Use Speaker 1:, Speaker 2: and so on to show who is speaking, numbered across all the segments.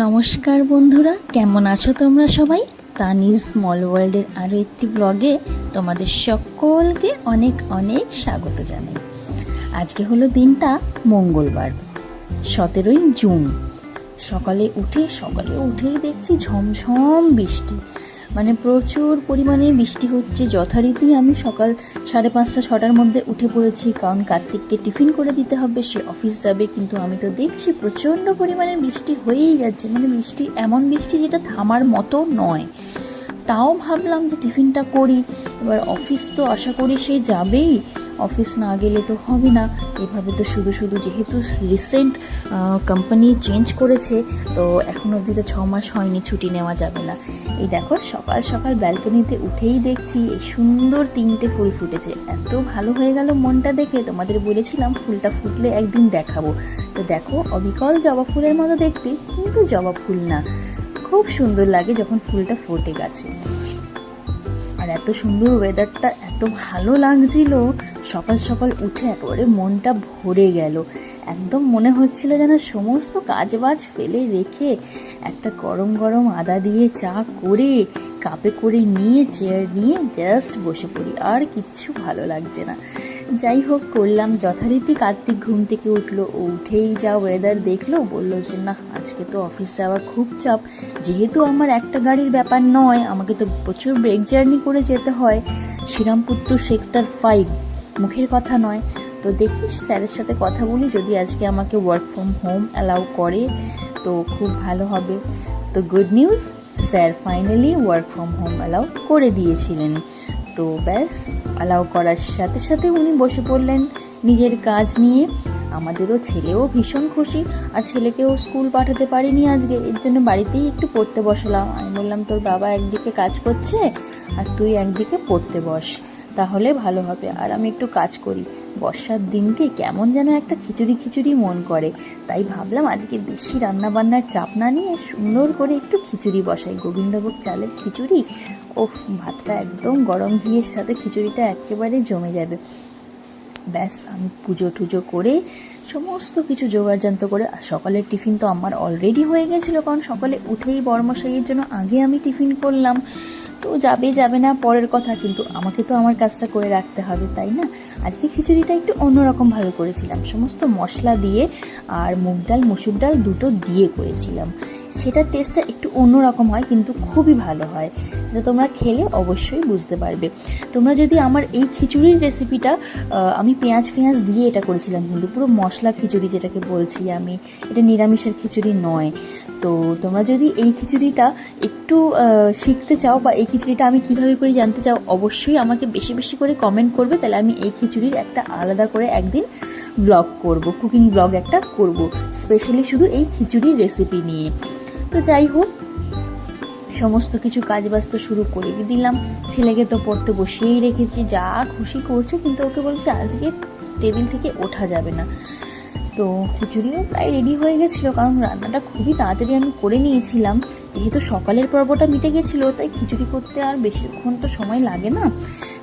Speaker 1: নমস্কার বন্ধুরা, কেমন আছো তোমরা সবাই? তানিজ স্মল ওয়ার্ল্ডের আরও একটি ব্লগে তোমাদের সকলকে অনেক অনেক স্বাগত জানাই। আজকে হলো দিনটা মঙ্গলবার, 17ই জুন। সকালে উঠেই দেখছি ঝমঝম বৃষ্টি, মানে প্রচুর পরিমাণে বৃষ্টি হচ্ছে। যথারীতি আমি সকাল 5:30-6টার মধ্যে উঠে পড়েছি, কারণ কার্তিককে টিফিন করে দিতে হবে, সে অফিস যাবে। কিন্তু আমি তো দেখছি প্রচণ্ড পরিমাণে বৃষ্টি হয়েই যাচ্ছে, মানে এমন বৃষ্টি যেটা থামার মতো নয়। তাও ভাবলাম যে টিফিনটা করি, এবার অফিস তো আশা করি সে যাবেই, অফিস না গেলে তো হবে না। এভাবে তো শুধু যেহেতু রিসেন্ট কোম্পানি চেঞ্জ করেছে, তো এখন অবধি তো 6 মাস হয়নি, ছুটি নেওয়া যাবে না। এই দেখো সকাল সকাল ব্যালকনিতে উঠেই দেখছি এই সুন্দর 3টে ফুল ফুটেছে। এত ভালো হয়ে গেল মনটা দেখে, তোমাদের বলেছিলাম ফুলটা ফুটলে একদিন দেখাবো। তো দেখো অবিকল জবা ফুলের মতো দেখতে, কিন্তু জবা ফুল না। খুব সুন্দর লাগে যখন ফুলটা ফুটে গেছে। আর এত সুন্দর ওয়েদারটা, এত ভালো লাগছিল, সকাল সকাল উঠে একেবারে মনটা ভরে গেল। একদম মনে হচ্ছিল যেন সমস্ত কাজবাজ ফেলে রেখে একটা গরম গরম আদা দিয়ে চা করে কাপে করে নিয়ে চেয়ার নিয়ে জাস্ট বসে পড়ি, আর কিচ্ছু ভালো লাগছে না। যাই হোক করলাম যথারীতি। কার্তিক ঘুম থেকে উঠলো, উঠেই যা ওয়েদার দেখলো, বললো যে না আজকে তো অফিস যাওয়া খুব চাপ। যেহেতু আমার একটা গাড়ির ব্যাপার নয়, আমাকে তো প্রচুর ব্রেক জার্নি করে যেতে হয়, শ্রীরামপুর টু সেক্টর 5, মুখের কথা নয়। তো দেখি স্যারের সাথে কথা বলি, যদি আজকে আমাকে ওয়ার্ক ফ্রম হোম অ্যালাউ করে তো খুব ভালো হবে। তো good news, sir finally work from home allow করে দিয়েছিলেন। তো ব্যাস, অ্যালাউ করার সাথে সাথে উনি বসে পড়লেন নিজের কাজ নিয়ে। আমাদেরও ছেলেও ভীষণ খুশি, আর ছেলেকেও স্কুল পাঠাতে পারিনি আজকে, এর জন্য বাড়িতেই একটু পড়তে বসলাম। আমি বললাম তোর বাবা একদিকে কাজ করছে আর তুই একদিকে পড়তে বস, তাহলে ভালো হবে, আর আমি একটু কাজ করি। বর্ষার দিনকে কেমন যেন একটা খিচুড়ি মন করে, তাই ভাবলাম আজকে বেশি রান্নাবান্নার চাপ না নিয়ে সুন্দর করে একটু খিচুড়ি বসাই। গোবিন্দভোগ চালের খিচুড়ি, ওফ, ভাতটা একদম গরম ঘিয়ের সাথে খিচুড়িটা একেবারে জমে যাবে। ব্যাস, আমি পুজো টুজো করে সমস্ত কিছু জোগাড়যন্ত্র করে, আর সকালের টিফিন তো আমার অলরেডি হয়ে গেছিলো, কারণ সকালে উঠেই বড়মশাইয়ের জন্য আগে আমি টিফিন করলাম। তো যাবে না পরের কথা, কিন্তু আমাকে তো আমার কাজটা করে রাখতে হবে, তাই না? আজকে খিচুড়িটা একটু অন্যরকমভাবে করেছিলাম, সমস্ত মশলা দিয়ে আর মুগ ডাল মসুর ডাল দুটো দিয়ে করেছিলাম। সেটার টেস্টটা একটু অন্যরকম হয়, কিন্তু খুবই ভালো হয়। সেটা তোমরা খেলে অবশ্যই বুঝতে পারবে। তোমরা যদি আমার এই খিচুড়ির রেসিপিটা, আমি পেঁয়াজ দিয়ে এটা করেছিলাম, কিন্তু পুরো মশলা খিচুড়ি যেটাকে বলছি আমি, এটা নিরামিষের খিচুড়ি নয়। তো তোমরা যদি এই খিচুড়িটা একটু শিখতে চাও, বা এই খিচুড়িটা আমি কীভাবে করি জানতে চাও, অবশ্যই আমাকে বেশি বেশি করে কমেন্ট করবে, তাহলে আমি এই খিচুড়ির একটা আলাদা করে একদিন ব্লগ করব, কুকিং ব্লগ একটা করব, স্পেশালি শুধু এই খিচুড়ির রেসিপি নিয়ে। তো যাই হোক, সমস্ত কিছু কাজবাজ তো শুরু করে দিলাম। ছেলেকে তো পড়তে বসিয়েই রেখেছি, যা খুশি করছে, কিন্তু ওকে বলছে আজকে টেবিল থেকে ওঠা যাবে না। তো খিচুড়িও প্রায় রেডি হয়ে গেছিলো, কারণ রান্নাটা খুবই তাড়াতাড়ি আমি করে নিয়েছিলাম। যেহেতু সকালের পর্বটা মিটে গেছিলো, তাই খিচুড়ি করতে আর বেশিক্ষণ তো সময় লাগে না,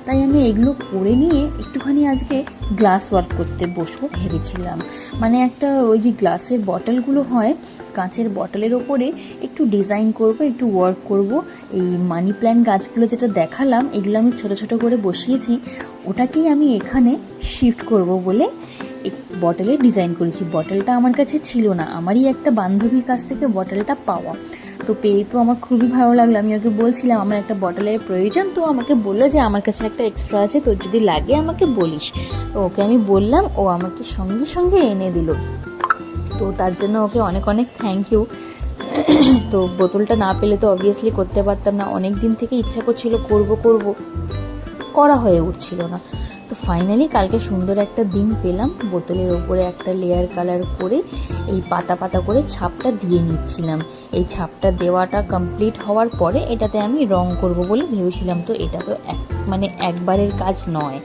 Speaker 1: তাই আমি এগুলো করে নিয়ে একটুখানি আজকে গ্লাস ওয়ার্ক করতে বসবো ভেবেছিলাম। মানে একটা ওই যে গ্লাসের বটলগুলো হয়, কাঁচের বটলের ওপরে একটু ডিজাইন করব, একটু ওয়ার্ক করব। এই মানি প্ল্যান্ট গাছগুলো যেটা দেখালাম, এগুলো আমি ছোট ছোট করে বসিয়েছি, ওটাকেই আমি এখানে শিফট করব বলে এক বটলে ডিজাইন করেছি। বটলটা আমার কাছে ছিল না, আমারই একটা বান্ধবীর কাছ থেকে বটলটা পাওয়া, তো পেয়ে তো আমার খুবই ভালো লাগলো। আমি ওকে বলছিলাম আমার একটা বটলের প্রয়োজন, তো আমাকে বললো যে আমার কাছে একটা এক্সট্রা আছে, তোর যদি লাগে আমাকে বলিস। তো ওকে আমি বললাম, ও আমাকে সঙ্গে সঙ্গে এনে দিল। তো তার জন্য ওকে অনেক অনেক থ্যাংক ইউ। তো বোতলটা না পেলে তো অবভিয়াসলি করতে পারতাম না, অনেক দিন থেকে ইচ্ছা করছিল করব করা হয়ে উঠছিল না। তো ফাইনালি কালকে সুন্দর একটা দিন পেলাম, বোতলের ওপরে একটা লেয়ার কালার করে এই পাতা করে ছাপটা দিয়ে নিচ্ছিলাম। এই ছাপটা দেওয়াটা কমপ্লিট হওয়ার পরে এটাতে আমি রং করব বলে ভেবেছিলাম। তো এটা তো একবারের কাজ নয়,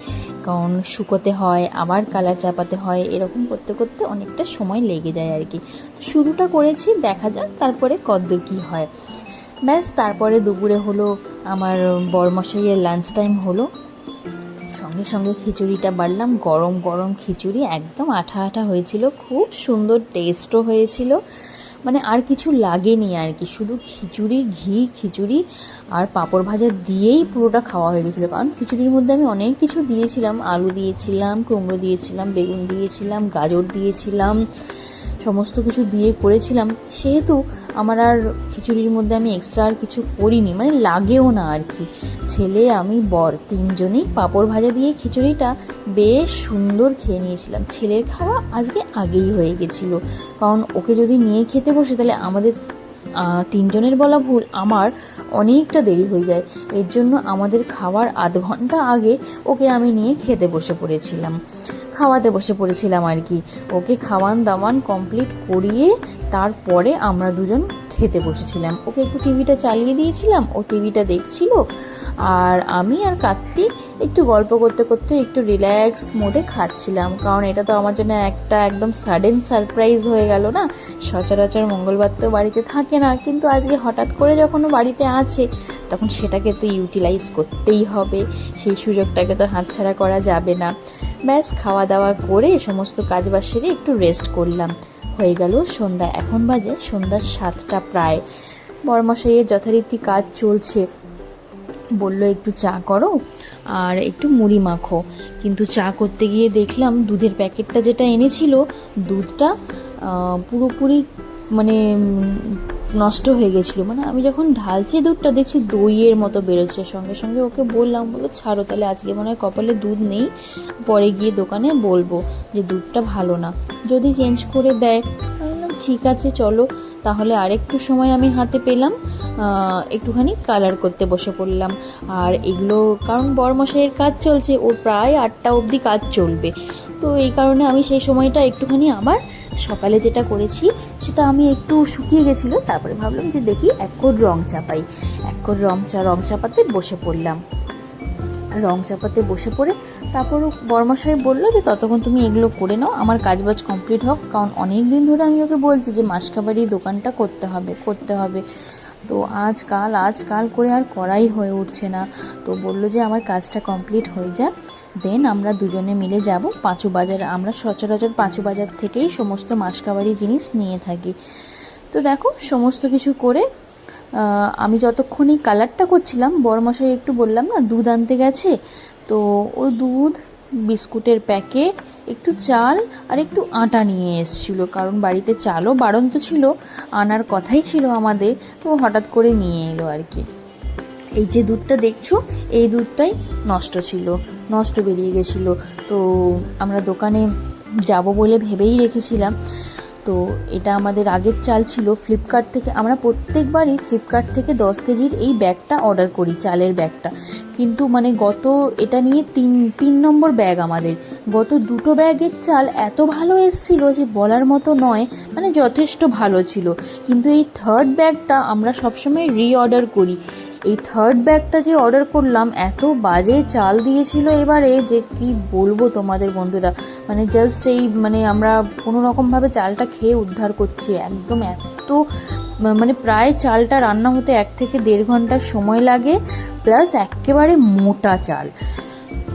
Speaker 1: কারণ শুকোতে হয়, আবার কালার চাপাতে হয়, এরকম করতে করতে অনেকটা সময় লেগে যায় আর কি। শুরুটা করেছি, দেখা যাক তারপরে কতদূর কী হয়। ব্যাস, তারপরে দুপুরে হলো আমার বরমশাইয়ের লাঞ্চ টাইম হলো, সঙ্গে সঙ্গে খিচুড়িটা বাড়লাম। গরম গরম খিচুড়ি, একদম আঠা আঠা হয়েছিল, খুব সুন্দর টেস্টও হয়েছিল। মানে আর কিছু লাগেনি আর কি, শুধু খিচুড়ি, ঘি, খিচুড়ি আর পাঁপড় ভাজা দিয়েই পুরোটা খাওয়া হয়ে গেছিলো। কারণ খিচুড়ির মধ্যে আমি অনেক কিছু দিয়েছিলাম, আলু দিয়েছিলাম, কুমড়ো দিয়েছিলাম, বেগুন দিয়েছিলাম, গাজর দিয়েছিলাম, সমস্ত কিছু দিয়ে করেছিলাম, সেহেতু আমার আর খিচুড়ির মধ্যে আমি এক্সট্রা আর কিছু করিনি, মানে লাগেও না আর কি। ছেলে, আমি, বর তিনজনই পাঁপড় ভাজা দিয়ে খিচুড়িটা বেশ সুন্দর খেয়ে নিয়েছিলাম। ছেলের খাওয়া আজকে আগেই হয়ে গেছিলো, কারণ ওকে যদি নিয়ে খেতে বসে তাহলে আমাদের তিনজনের বলা ভুল, আমার অনেকটা দেরি হয়ে যায়। এর জন্য আমাদের খাওয়ার আধ ঘন্টা আগে ওকে আমি নিয়ে খাওয়াতে বসে পড়েছিলাম আর কি। ওকে খাওয়ান দাওয়ান কমপ্লিট করিয়ে তারপরে আমরা দুজন খেতে বসেছিলাম। ওকে একটু টিভিটা চালিয়ে দিয়েছিলাম, ও টিভিটা দেখছিল, আর আমি আর কার্তিক একটু গল্প করতে করতে একটু রিল্যাক্স মোডে খাচ্ছিলাম। কারণ এটা তো আমার জন্য একটা একদম সাডেন সারপ্রাইজ হয়ে গেল না। সচরাচর মঙ্গলবার তো বাড়িতে থাকে না, কিন্তু আজকে হঠাৎ করে যখন ও বাড়িতে আছে তখন সেটাকে তো ইউটিলাইজ করতেই হবে, সেই সুযোগটাকে তো হাতছাড়া করা যাবে না। ব্যাস খাওয়া দাওয়া করে সমস্ত কাজবাজ সেরে একটু রেস্ট করলাম। হয়ে গেল সন্ধ্যা, এখন বাজে সন্ধ্যা 7টা প্রায়। বরমশাইয়ের যথারীতি কাজ চলছে, বলল একটু চা করো আর একটু মুড়ি মাখো। কিন্তু চা করতে গিয়ে দেখলাম দুধের প্যাকেটটা যেটা এনেছিল, দুধটা পুরোপুরি মানে নষ্ট হয়ে গেছিলো। মানে আমি যখন ঢালছি দুধটা দেখছি দইয়ের মতো বেরোচ্ছে। সঙ্গে সঙ্গে ওকে বললাম, বলো ছাড়ো তাহলে, আজকে মনে হয় কপালে দুধ নেই, পরে গিয়ে দোকানে বলবো যে দুধটা ভালো না, যদি চেঞ্জ করে দেয়। বললাম ঠিক আছে চলো তাহলে। আরেকটু সময় আমি হাতে পেলাম, একটুখানি কালার করতে বসে পড়লাম। আর এগুলো কারণ বরমশাইয়ের কাজ চলছে, ওর প্রায় 8টা অবধি কাজ চলবে, তো এই কারণে আমি সেই সময়টা একটুখানি আবার সকালে যেটা করেছি সেটা আমি একটু শুকিয়ে গেছিলো, তারপরে ভাবলাম যে দেখি এক কোট রং চাপাই। এক কোট রং চাপাতে বসে পড়লাম। রং চাপাতে বসে পড়ে তারপর বরমশাই বললো যে ততক্ষণ তুমি এগুলো করে নাও, আমার কাজবাজ কমপ্লিট হোক। কারণ অনেক দিন ধরে আমি ওকে বলছি যে মাসকাবারি দোকানটা করতে হবে। তো আজকাল করে আর করাই হয়ে উঠছে না। তো বললো যে আমার কাজটা কমপ্লিট হয়ে যাক, দেন আমরা দুজনে মিলে যাব পাঁচু বাজার। আমরা সচরাচর পাঁচু বাজার থেকেই সমস্ত মাসকাবারি জিনিস নিয়ে থাকি। তো দেখো সমস্ত কিছু করে আমি যতক্ষণ এই কালারটা করছিলাম, বড়মশাই একটু বললাম না দুধ আনতে গেছে, তো ও দুধ, বিস্কুটের প্যাকেট, একটু চাল আর একটু আটা নিয়ে এসেছিলো। কারণ বাড়িতে চালও বাড়ন্ত ছিল, আনার কথাই ছিল আমাদের, তো হঠাৎ করে নিয়ে এলো আর কি। এই যে দুধটা দেখছো, এই দুধটাই নষ্ট বেরিয়ে গেছিলো। তো আমরা দোকানে যাব বলে ভেবেই রেখেছিলাম। তো এটা আমাদের আগের চাল ছিল, ফ্লিপকার্ট থেকে আমরা প্রত্যেকবারই ফ্লিপকার্ট থেকে 10 কেজির এই ব্যাগটা অর্ডার করি, চালের ব্যাগটা। কিন্তু মানে এটা নিয়ে তিন নম্বর ব্যাগ আমাদের। গত 2টো ব্যাগের চাল এত ভালো এসেছিল যে বলার মতো নয়, মানে যথেষ্ট ভালো ছিল। কিন্তু এই 3rd ব্যাগটা আমরা সবসময় রিঅর্ডার করি। এই 3rd ব্যাগটা যে অর্ডার করলাম, এত বাজে চাল দিয়েছিল এবারে যে কি বলবো তোমাদের বন্ধুরা। মানে জাস্ট মানে আমরা কোনো রকমভাবে চালটা খেয়ে উদ্ধার করছি। একদম এত মানে প্রায় চালটা রান্না হতে 1 থেকে 1.5 ঘন্টার সময় লাগে, প্লাস একেবারে মোটা চাল।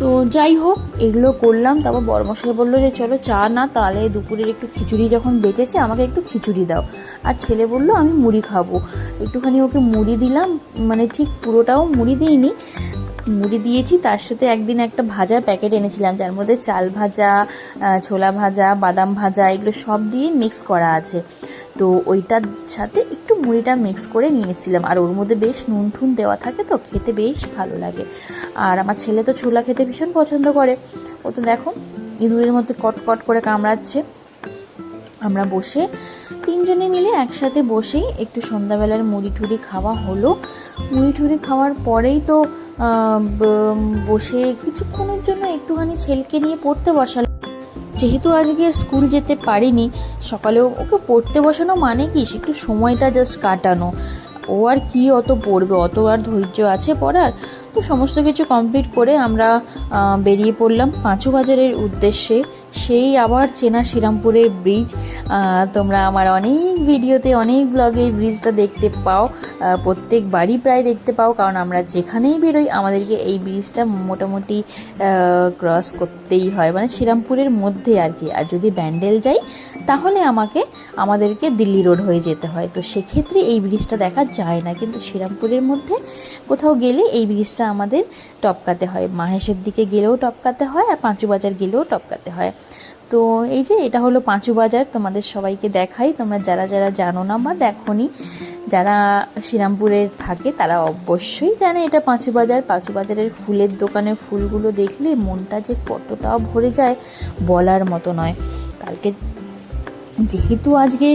Speaker 1: তো যাই হোক এগুলো করলাম। তারপর বড়মশাই বললো যে চলো চা না, তাহলে দুপুরের একটু খিচুড়ি যখন বেঁচেছে আমাকে একটু খিচুড়ি দাও। আর ছেলে বললো আমি মুড়ি খাবো, একটুখানি ওকে মুড়ি দিলাম। মানে ঠিক পুরোটাও মুড়ি দিইনি, মুড়ি দিয়েছি। তার সাথে একদিন একটা ভাজার প্যাকেট এনেছিলাম, যার মধ্যে চাল ভাজা, ছোলা ভাজা, বাদাম ভাজা, এগুলো সব দিয়ে মিক্স করা আছে। তো ওইটার সাথে একটু মুড়িটা মিক্স করে নিয়ে এসেছিলাম। আর ওর মধ্যে বেশ নুন ঠুন দেওয়া থাকে, তো খেতে বেশ ভালো লাগে। আর আমার ছেলে তো ছোলা খেতে ভীষণ পছন্দ করে। ও তো দেখো ইঁদুরের মধ্যে কট করে কামড়াচ্ছে। আমরা বসে তিনজনে মিলে একসাথে বসেই একটু সন্ধ্যাবেলার মুড়ি ঠুড়ি খাওয়া হলো। মুড়ি ঠুড়ি খাওয়ার পরেই তো বসে কিছুক্ষণের জন্য একটুখানি ছেলেকে নিয়ে পড়তে বসালাম। যেহেতু আজকে স্কুল যেতে পারিনি, সকালেও ওকে পড়তে বসানো মানে কি একটু সময়টা জাস্ট কাটানো। ও আর কি অত পড়বে, অত আর ধৈর্য আছে পড়ার? তো সমস্ত কিছু কমপ্লিট করে আমরা বেরিয়ে পড়লাম পাঁচু বাজারের উদ্দেশ্যে। সেই আবার চেনা শ্রীরামপুরের ব্রিজ। তোমরা আমার অনেক ভিডিওতে অনেক ব্লগে এই ব্রিজটা দেখতে পাও, প্রত্যেক বাড়ি প্রায় দেখতে পাও, কারণ আমরা যেখানেই বেরোই আমাদেরকে এই ব্রিজটা মোটামুটি ক্রস করতেই হয়, মানে শ্রীরামপুরের মধ্যে আর কি। আর যদি ব্যান্ডেল যাই তাহলে আমাদেরকে দিল্লি রোড হয়ে যেতে হয়, তো সেক্ষেত্রে এই ব্রিজটা দেখা যায় না। কিন্তু শ্রীরামপুরের মধ্যে কোথাও গেলে এই ব্রিজটা আমাদের টপকাতে হয়, মাহেশের দিকে গেলেও টপকাতে হয় আর পাঁচু বাজার গেলেও টপকাতে হয়। তো এই যে এটা হলো পাঁচু বাজার, তোমাদের সবাইকে দেখাই, তোমরা যারা যারা জানো না বা দেখোনি, যারা শ্রীরামপুরে থাকে তারা অবশ্যই জানে এটা পাঁচু বাজার। পাঁচু বাজারের ফুলের দোকানে ফুলগুলো দেখলে মনটা যে কতটা ভরে যায় বলার মতো নয়। কালকে যেহেতু আজকে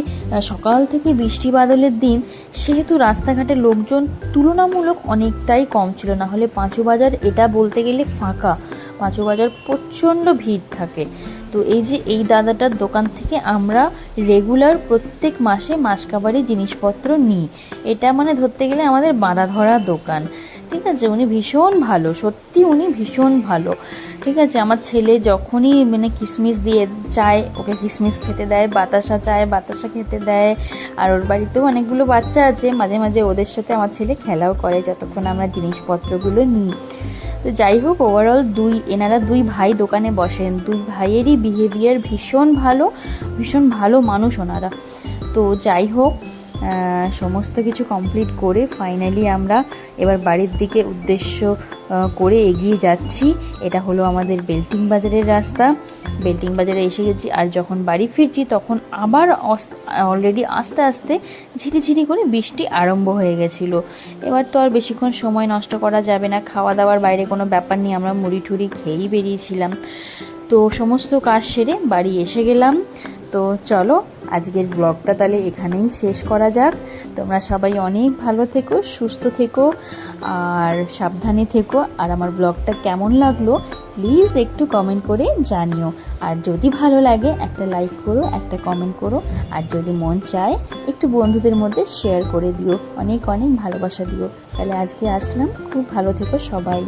Speaker 1: সকাল থেকে বৃষ্টি বাদলের দিন, সেহেতু রাস্তাঘাটে লোকজন তুলনামূলক অনেকটাই কম ছিল, না হলে পাঁচু বাজার এটা বলতে গেলে ফাঁকা। পাঁচু বাজার প্রচণ্ড ভিড় থাকে। তো এই যে এই দাদাটার দোকান থেকে আমরা রেগুলার প্রত্যেক মাসে মাসকাবারি জিনিসপত্র নিই। এটা মানে ধরতে গেলে আমাদের বাঁধা ধরা দোকান, ঠিক আছে। উনি ভীষণ ভালো, সত্যি উনি ভীষণ ভালো, ঠিক আছে। আমার ছেলে যখনই মানে কিশমিশ দিয়ে চায়, ওকে কিশমিশ খেতে দেয়, বাতাসা চায় বাতাসা খেতে দেয়। আর ওর বাড়িতেও অনেকগুলো বাচ্চা আছে, মাঝে মাঝে ওদের সাথে আমার ছেলে খেলাও করে যতক্ষণ আমরা জিনিসপত্রগুলো নিই। তো যাই হোক, ওভারঅল এনারা দুই ভাই দোকানে বসেন, দুই ভাইয়েরই বিহেভিয়ার ভীষণ ভালো মানুষ ওনারা। তো যাই হোক, সমস্ত কিছু কমপ্লিট করে ফাইনালি আমরা এবার বাড়ির দিকে উদ্দেশ্য করে এগিয়ে যাচ্ছি। এটা হলো আমাদের বেল্টিং বাজারের রাস্তা। বেল্টিং বাজারে এসে গেছি, আর যখন বাড়ি ফিরছি তখন আবার অলরেডি আস্তে আস্তে ঝিরিঝিরি করে বৃষ্টি আরম্ভ হয়ে গেছিলো। এবার তো আর বেশিক্ষণ সময় নষ্ট করা যাবে না, খাওয়া দাওয়ার বাইরে কোনো ব্যাপার নেই, আমরা মুড়ি ঠুড়ি খেয়েই বেরিয়েছিলাম। তো সমস্ত কাজ সেরে বাড়ি এসে গেলাম। তো চলো আজকের ব্লগটা তাহলে এখানেই শেষ করা যাক। তোমরা সবাই অনেক ভালো থেকো, সুস্থ থেকো আর সাবধানে থেকো। আর আমার ব্লগটা কেমন লাগলো প্লিজ একটু কমেন্ট করে জানিও। আর যদি ভালো লাগে একটা লাইক করো, একটা কমেন্ট করো, আর যদি মন চায় একটু বন্ধুদের মধ্যে শেয়ার করে দিও, অনেক অনেক ভালোবাসা দিও। তাহলে আজকে আসলাম, খুব ভালো থেকো সবাই।